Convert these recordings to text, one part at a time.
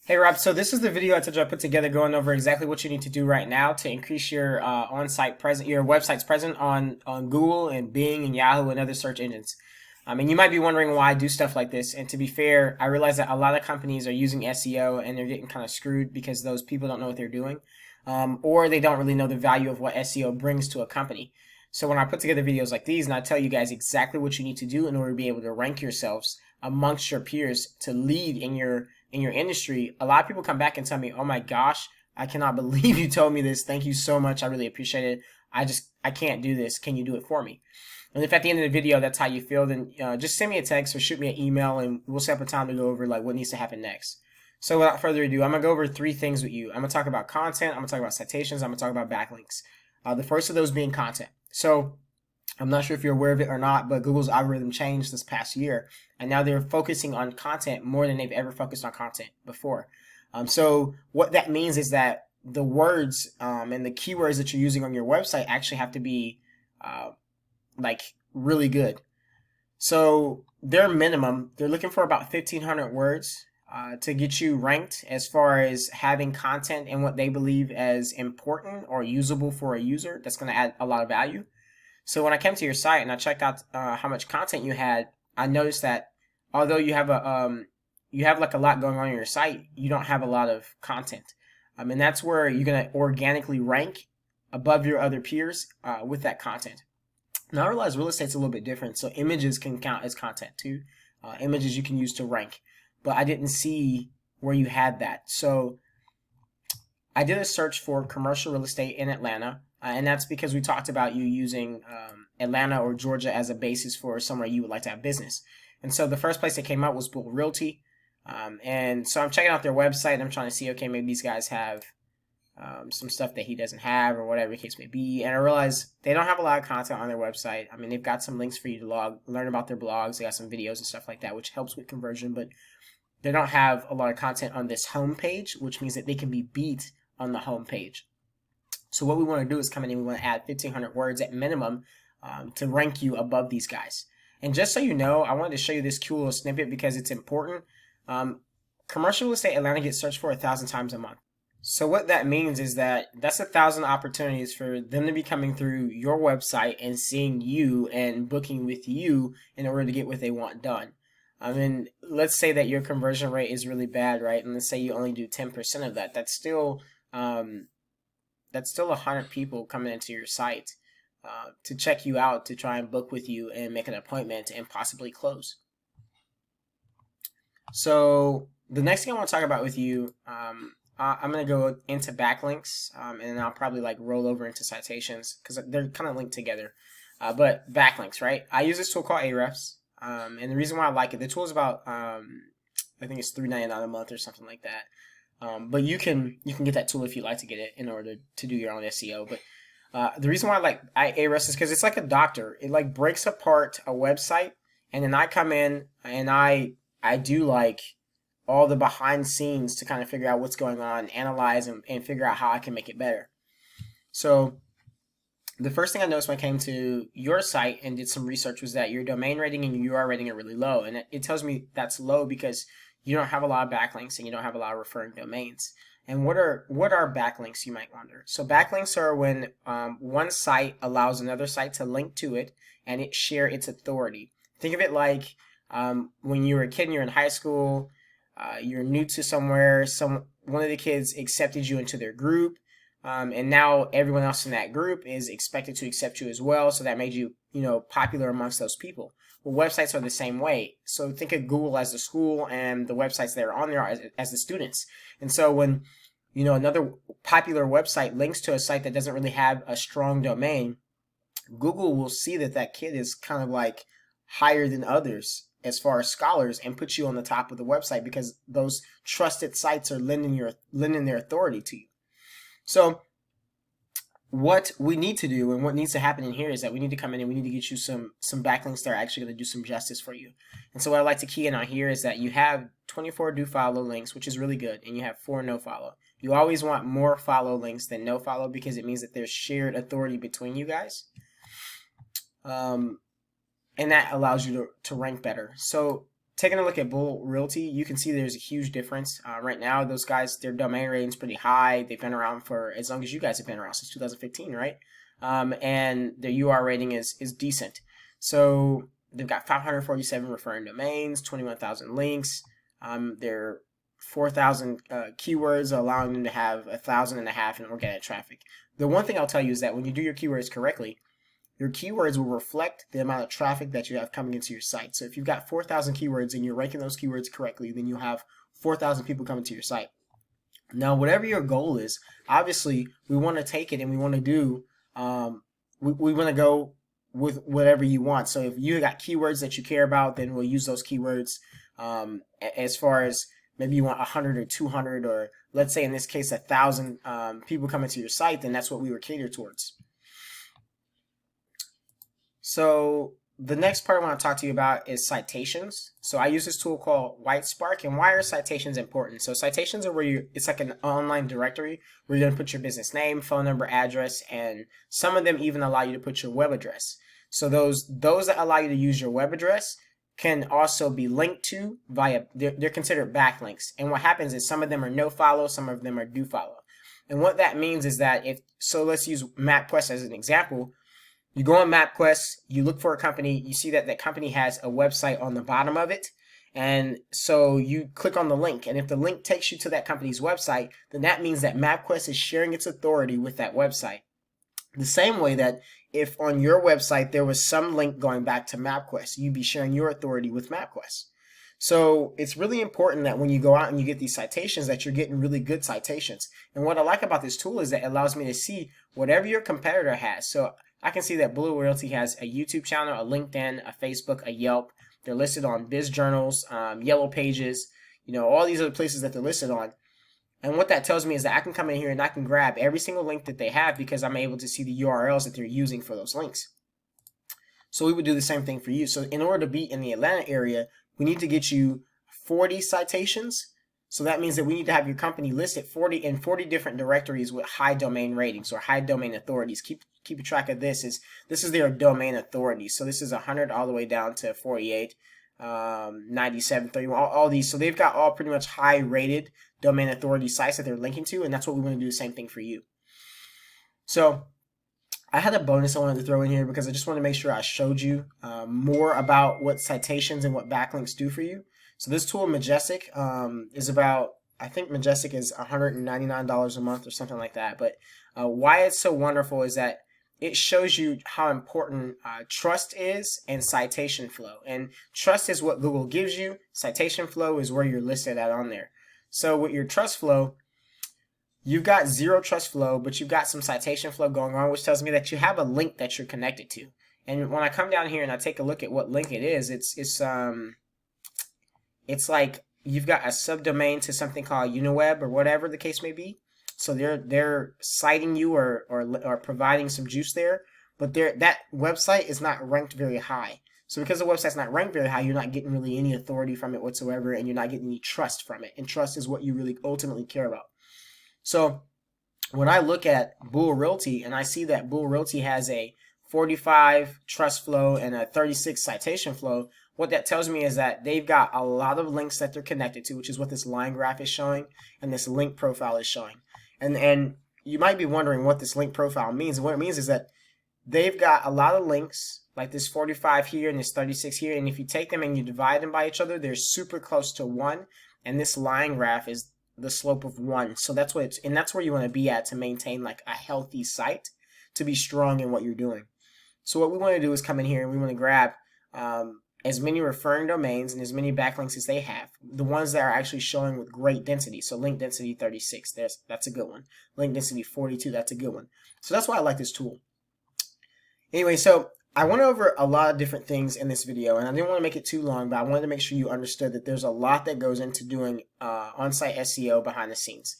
Hey Rob, so this is the video I put together going over exactly what you need to do right now to increase your on-site presence, your website's present on Google and Bing and Yahoo and other search engines. And you might be wondering why I do stuff like this. And to be fair, I realize that a lot of companies are using SEO and they're getting kind of screwed because those people don't know what they're doing, or they don't really know the value of what SEO brings to a company. So when I put together videos like these and I tell you guys exactly what you need to do in order to be able to rank yourselves amongst your peers to lead in your industry, a lot of people come back and tell me, "Oh my gosh, I cannot believe you told me this. Thank you so much. I really appreciate it. I can't do this. Can you do it for me?" And if at the end of the video that's how you feel, then just send me a text or shoot me an email, and we'll set up a time to go over like what needs to happen next. So without further ado, I'm gonna go over three things with you. I'm gonna talk about content. I'm gonna talk about citations. I'm gonna talk about backlinks. The first of those being content. So I'm not sure if you're aware of it or not, but Google's algorithm changed this past year, and now they're focusing on content more than they've ever focused on content before. So what that means is that the words and the keywords that you're using on your website actually have to be uh, like really good. So their minimum, they're looking for about 1,500 words to get you ranked as far as having content and what they believe as important or usable for a user that's going to add a lot of value. So when I came to your site and I checked out how much content you had, I noticed that although you have like a lot going on your site, you don't have a lot of content. And that's where you're gonna organically rank above your other peers with that content. Now I realize real estate's a little bit different, so images can count as content too. Images you can use to rank, but I didn't see where you had that. So I did a search for commercial real estate in Atlanta, and that's because we talked about you using Atlanta or Georgia as a basis for somewhere you would like to have business. And so the first place that came up was Bull Realty. And so I'm checking out their website and I'm trying to see, okay, maybe these guys have some stuff that he doesn't have or whatever the case may be. And I realized they don't have a lot of content on their website. I mean, they've got some links for you to learn about their blogs. They got some videos and stuff like that, which helps with conversion, but they don't have a lot of content on this homepage, which means that they can be beat on the homepage. So what we want to do is come in and we want to add 1,500 words at minimum to rank you above these guys. And just so you know, I wanted to show you this cool little snippet because it's important. Commercial real estate Atlanta gets searched for 1,000 times a month. So what that means is that that's 1,000 opportunities for them to be coming through your website and seeing you and booking with you in order to get what they want done. I mean, let's say that your conversion rate is really bad, right? And let's say you only do 10% of that. That's still 100 people coming into your site to check you out, to try and book with you and make an appointment and possibly close. So the next thing I want to talk about with you, I'm going to go into backlinks, and then I'll probably like roll over into citations because they're kind of linked together. But backlinks, right? I use this tool called Ahrefs, and the reason why I like it, the tool is about I think it's $3.99 a month or something like that. But you can get that tool if you like to get it in order to do your own SEO. But the reason why I like Ahrefs is because it's like a doctor. It like breaks apart a website, and then I come in and I do like all the behind scenes to kind of figure out what's going on, analyze and figure out how I can make it better. So the first thing I noticed when I came to your site and did some research was that your domain rating and your URL rating are really low. And it tells me that's low because you don't have a lot of backlinks and you don't have a lot of referring domains. And what are backlinks, you might wonder? So backlinks are when one site allows another site to link to it and it share its authority. Think of it like when you were a kid and you're in high school, you're new to somewhere, one of the kids accepted you into their group, and now everyone else in that group is expected to accept you as well, so that made you, popular amongst those people. Well, websites are the same way. So think of Google as the school and the websites that are on there as the students. And so when, another popular website links to a site that doesn't really have a strong domain, Google will see that that kid is kind of like higher than others as far as scholars and put you on the top of the website because those trusted sites are lending their authority to you. So what we need to do and what needs to happen in here is that we need to come in and we need to get you some backlinks that are actually going to do some justice for you. And so what I like to key in on here is that you have 24 do follow links, which is really good, and you have 4 no follow. You always want more follow links than no follow because it means that there's shared authority between you guys. And that allows you to rank better. So taking a look at Bull Realty, you can see there's a huge difference. Right now, those guys, their domain rating's pretty high. They've been around for as long as you guys have been around, since 2015, right? And their UR rating is decent. So they've got 547 referring domains, 21,000 links. Their 4,000 keywords, allowing them to have 1,500 in organic traffic. The one thing I'll tell you is that when you do your keywords correctly, your keywords will reflect the amount of traffic that you have coming into your site. So if you've got 4,000 keywords and you're ranking those keywords correctly, then you'll have 4,000 people coming to your site. Now, whatever your goal is, obviously we want to take it and we want to do, we want to go with whatever you want. So if you got keywords that you care about, then we'll use those keywords. As far as maybe you want 100 or 200, or let's say in this case 1,000 people coming to your site, then that's what we were catered towards. So the next part I want to talk to you about is citations. So I use this tool called Whitespark. And why are citations important? So citations are where it's like an online directory where you're going to put your business name, phone number, address, and some of them even allow you to put your web address. So those that allow you to use your web address can also be linked to via, they're considered backlinks. And what happens is some of them are no follow, some of them are do follow. And what that means is that so let's use MapQuest as an example. You go on MapQuest, you look for a company, you see that that company has a website on the bottom of it, and so you click on the link, and if the link takes you to that company's website, then that means that MapQuest is sharing its authority with that website. The same way that if on your website there was some link going back to MapQuest, you'd be sharing your authority with MapQuest. So it's really important that when you go out and you get these citations, that you're getting really good citations. And what I like about this tool is that it allows me to see whatever your competitor has. So I can see that Blue Realty has a YouTube channel, a LinkedIn, a Facebook, a Yelp. They're listed on Biz Journals, Yellow Pages, all these other places that they're listed on. And what that tells me is that I can come in here and I can grab every single link that they have because I'm able to see the URLs that they're using for those links. So we would do the same thing for you. So in order to be in the Atlanta area, we need to get you 40 citations. So that means that we need to have your company listed in 40 different directories with high domain ratings or high domain authorities. Keep track of this. This is their domain authority. So this is 100 all the way down to 48, 97, 31, all these. So they've got all pretty much high rated domain authority sites that they're linking to, and that's what we want to do the same thing for you. So I had a bonus I wanted to throw in here because I just want to make sure I showed you more about what citations and what backlinks do for you. So this tool, Majestic, is about, I think Majestic is $199 a month or something like that. But why it's so wonderful is that it shows you how important trust is and citation flow. And trust is what Google gives you. Citation flow is where you're listed at on there. So with your trust flow, you've got zero trust flow, but you've got some citation flow going on, which tells me that you have a link that you're connected to. And when I come down here and I take a look at what link it is, it's like you've got a subdomain to something called Uniweb or whatever the case may be. So they're citing you or providing some juice there, but that website is not ranked very high. So because the website's not ranked very high, you're not getting really any authority from it whatsoever, and you're not getting any trust from it. And trust is what you really ultimately care about. So when I look at Bull Realty and I see that Bull Realty has a 45 trust flow and a 36 citation flow, what that tells me is that they've got a lot of links that they're connected to, which is what this line graph is showing, and this link profile is showing. And you might be wondering what this link profile means. And what it means is that they've got a lot of links, like this 45 here and this 36 here, and if you take them and you divide them by each other, they're super close to 1, and this line graph is the slope of 1. So that's what and that's where you want to be at to maintain like a healthy site, to be strong in what you're doing. So what we want to do is come in here and we want to grab as many referring domains and as many backlinks as they have, the ones that are actually showing with great density. So link density 36, that's a good one. Link density 42, that's a good one. So that's why I like this tool. Anyway, so I went over a lot of different things in this video, and I didn't want to make it too long, but I wanted to make sure you understood that there's a lot that goes into doing on-site SEO behind the scenes.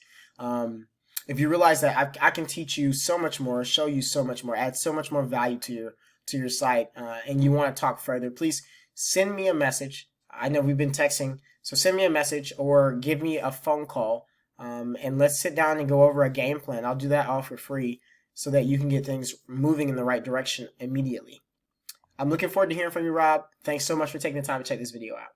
If you realize that I can teach you so much more, show you so much more, add so much more value to your site, and you want to talk further, please send me a message. I know we've been texting, so send me a message or give me a phone call, and let's sit down and go over a game plan. I'll do that all for free so that you can get things moving in the right direction immediately. I'm looking forward to hearing from you, Rob. Thanks so much for taking the time to check this video out.